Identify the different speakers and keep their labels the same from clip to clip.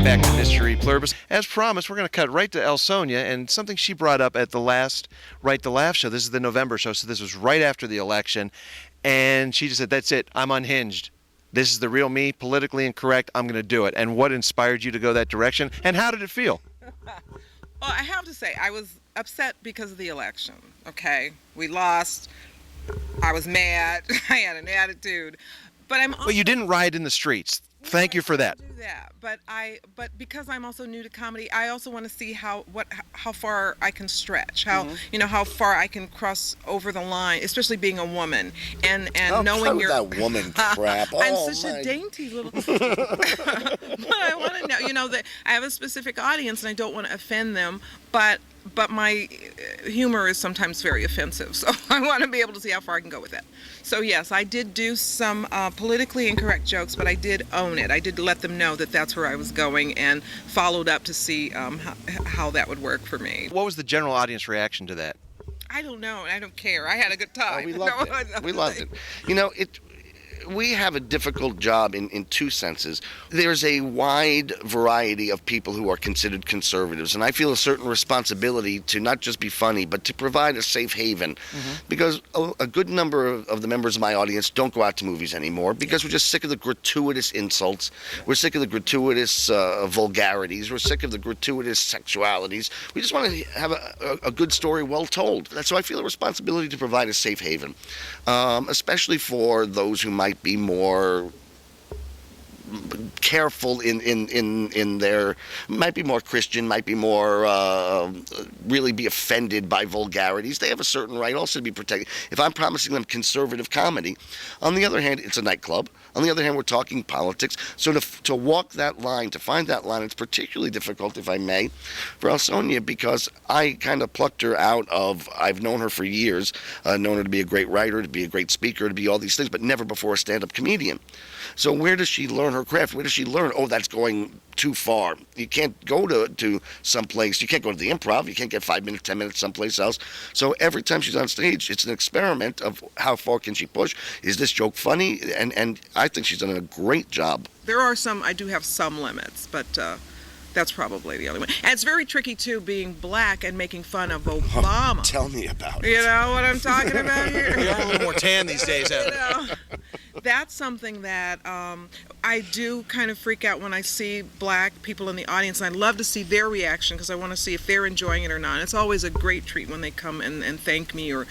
Speaker 1: Back to Mr.EPluribus. As promised, we're going to cut right to Sonja and something she brought up at the last Right to Laugh show. This is the November show, so this was right after the election. And she just said, that's it. I'm unhinged. This is the real me, politically incorrect. I'm going to do it. And what inspired you to go that direction? And how did it feel?
Speaker 2: Well, I have to say, I was upset because of the election. Okay? We lost. I was mad. I had an attitude. But I'm also...
Speaker 1: Well, you didn't riot in the streets. Thank you for that.
Speaker 2: Do that, but because I'm also new to comedy, I also want to see how far I can stretch, how far I can cross over the line, especially being a woman and knowing you're
Speaker 3: that woman crap.
Speaker 2: I'm such a dainty little. But I want to know, that I have a specific audience and I don't want to offend them, but my humor is sometimes very offensive, so I want to be able to see how far I can go with it. So yes, I did do some politically incorrect jokes, but I did own it. I did let them know that that's where I was going and followed up to see how that would work for me.
Speaker 1: What was the general audience reaction to that?
Speaker 2: I don't know. I don't care. I had a good time.
Speaker 3: Oh, we loved it. We loved it. We have a difficult job in two senses. There's a wide variety of people who are considered conservatives, and I feel a certain responsibility to not just be funny, but to provide a safe haven. Because a good number of the members of my audience don't go out to movies anymore because we're just sick of the gratuitous insults. We're sick of the gratuitous vulgarities. We're sick of the gratuitous sexualities. We just want to have a good story well told. So I feel a responsibility to provide a safe haven, especially for those who might be more careful in their, might be more Christian, might be more really be offended by vulgarities. They have a certain right also to be protected. If I'm promising them conservative comedy, on the other hand, it's a nightclub. On the other hand, we're talking politics. So to walk that line, to find that line, it's particularly difficult, if I may, for Sonja, because I kind of plucked her out of, I've known her for years, known her to be a great writer, to be a great speaker, to be all these things, but never before a stand-up comedian. So where does she learn her craft? Where does she learn, oh, that's going too far? You can't go to some place. You can't go to the Improv. You can't get 5 minutes, 10 minutes someplace else. So every time she's on stage, it's an experiment of how far can she push. Is this joke funny? And I think she's done a great job.
Speaker 2: There are some, I do have some limits, but that's probably the only one. And it's very tricky, too, being black and making fun of Obama.
Speaker 3: Oh, tell me about it.
Speaker 2: You know what I'm talking about here?
Speaker 1: We are a little more tan these days.
Speaker 2: That's something that I do kind of freak out when I see black people in the audience, and I love to see their reaction because I want to see if they're enjoying it or not. It's always a great treat when they come and thank me or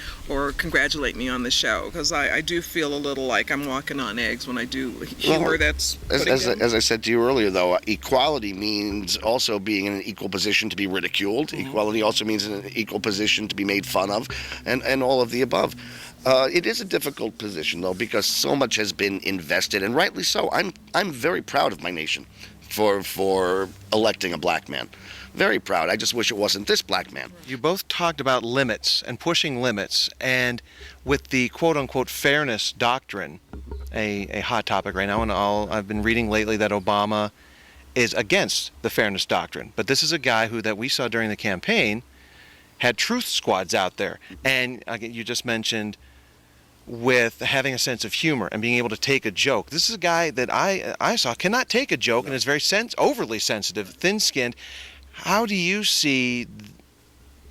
Speaker 2: congratulate me on the show, because I do feel a little like I'm walking on eggs when I do humor that's
Speaker 3: as I said to you earlier, though, equality means also being in an equal position to be ridiculed. Equality also means in an equal position to be made fun of, and all of the above. It is a difficult position, though, because so much has been invested, and rightly so. I'm very proud of my nation for electing a black man. Very proud. I just wish it wasn't this black man.
Speaker 1: You both talked about limits and pushing limits, and with the quote-unquote Fairness Doctrine, a hot topic right now, and I've been reading lately that Obama is against the Fairness Doctrine. But this is a guy that we saw during the campaign had truth squads out there. And again, you just mentioned with having a sense of humor and being able to take a joke. This is a guy that I saw cannot take a joke and is very overly sensitive, thin-skinned. How do you see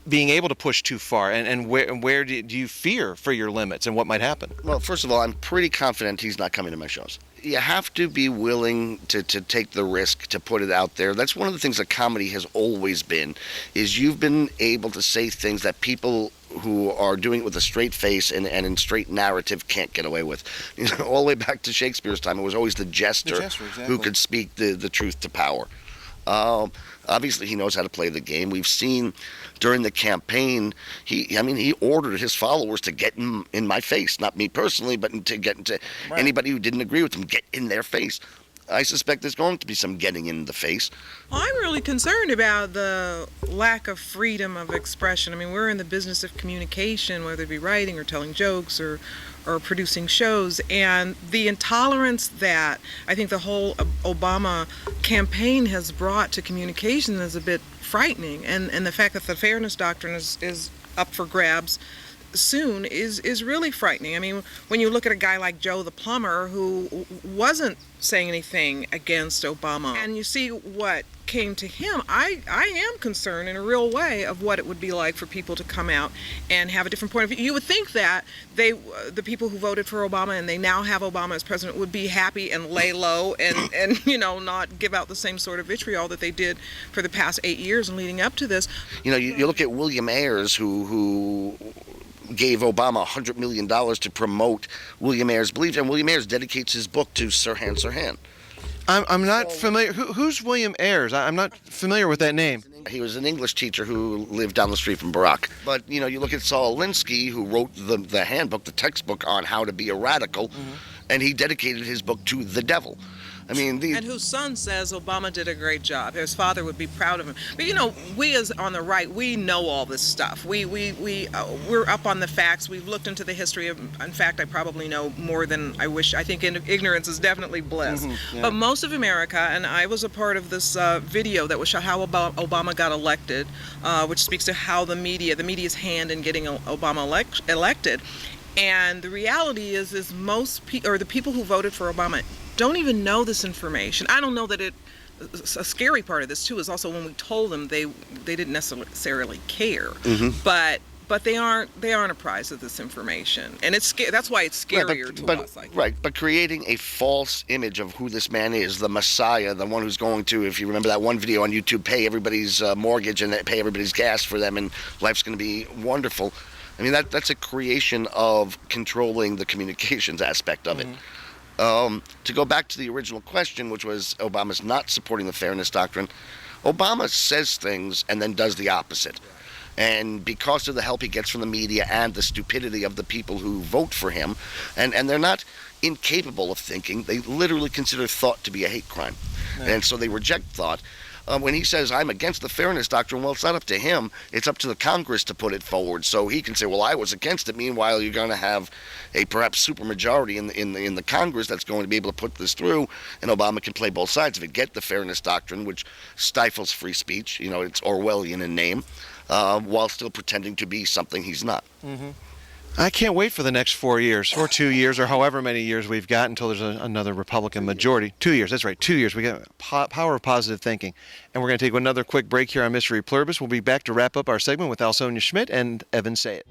Speaker 1: being able to push too far, and where do you fear for your limits and what might happen?
Speaker 3: Well, first of all, I'm pretty confident he's not coming to my shows. You have to be willing to take the risk to put it out there. That's one of the things that comedy has always been, is you've been able to say things that people who are doing it with a straight face and in straight narrative can't get away with. You know, all the way back to Shakespeare's time, it was always the jester
Speaker 1: exactly.
Speaker 3: who could speak the truth to power. Obviously, he knows how to play the game. We've seen during the campaign, he ordered his followers to get in my face, not me personally, but to get into anybody who didn't agree with him, get in their face. I suspect there's going to be some getting in the face.
Speaker 2: Well, I'm really concerned about the lack of freedom of expression. I mean, we're in the business of communication, whether it be writing or telling jokes or producing shows, and the intolerance that I think the whole Obama campaign has brought to communication is a bit frightening, and the fact that the Fairness Doctrine is up for grabs soon is really frightening. I mean, when you look at a guy like Joe the plumber who wasn't saying anything against Obama, and you see what came to him, I am concerned in a real way of what it would be like for people to come out and have a different point of view. You would think that the people who voted for Obama and they now have Obama as president would be happy and lay low and not give out the same sort of vitriol that they did for the past 8 years and leading up to this.
Speaker 3: You look at William Ayers, who gave Obama $100 million to promote William Ayers' beliefs, and William Ayers dedicates his book to Sirhan Sirhan.
Speaker 1: I'm not familiar. Who's William Ayers? I'm not familiar with that name.
Speaker 3: He was an English teacher who lived down the street from Barack. But, you look at Saul Alinsky, who wrote the handbook, the textbook on how to be a radical, and he dedicated his book to the devil. I mean,
Speaker 2: and whose son says Obama did a great job. His father would be proud of him. But we as on the right, we know all this stuff. We're up on the facts. We've looked into the history of. In fact, I probably know more than I wish. I think ignorance is definitely bliss.
Speaker 1: Yeah.
Speaker 2: But most of America, and I was a part of this video that was how Obama got elected, which speaks to how the media's hand in getting Obama elected. And the reality is the people who voted for Obama don't even know this information. I don't know that a scary part of this too is also when we told them they didn't necessarily care, but they aren't apprised of this information, and that's why it's scarier to us.
Speaker 3: But creating a false image of who this man is, the Messiah, the one who's going to, if you remember that one video on YouTube, pay everybody's mortgage and pay everybody's gas for them, and life's going to be wonderful. I mean, that's a creation of controlling the communications aspect of it. To go back to the original question, which was Obama's not supporting the Fairness Doctrine, Obama says things and then does the opposite. And because of the help he gets from the media and the stupidity of the people who vote for him, and they're not incapable of thinking, they literally consider thought to be a hate crime. Yeah. And so they reject thought. When he says, I'm against the Fairness Doctrine, well, it's not up to him. It's up to the Congress to put it forward. So he can say, well, I was against it. Meanwhile, you're going to have a perhaps supermajority in the Congress that's going to be able to put this through, and Obama can play both sides of it. Get the Fairness Doctrine, which stifles free speech. It's Orwellian in name, while still pretending to be something he's not.
Speaker 1: I can't wait for the next 4 years, or 2 years, or however many years we've got until there's another Republican majority. 2 years, that's right, 2 years. We got power of positive thinking. And we're going to take another quick break here on Mr.EPluribus. We'll be back to wrap up our segment with Sonja Schmidt and Evan Sayet.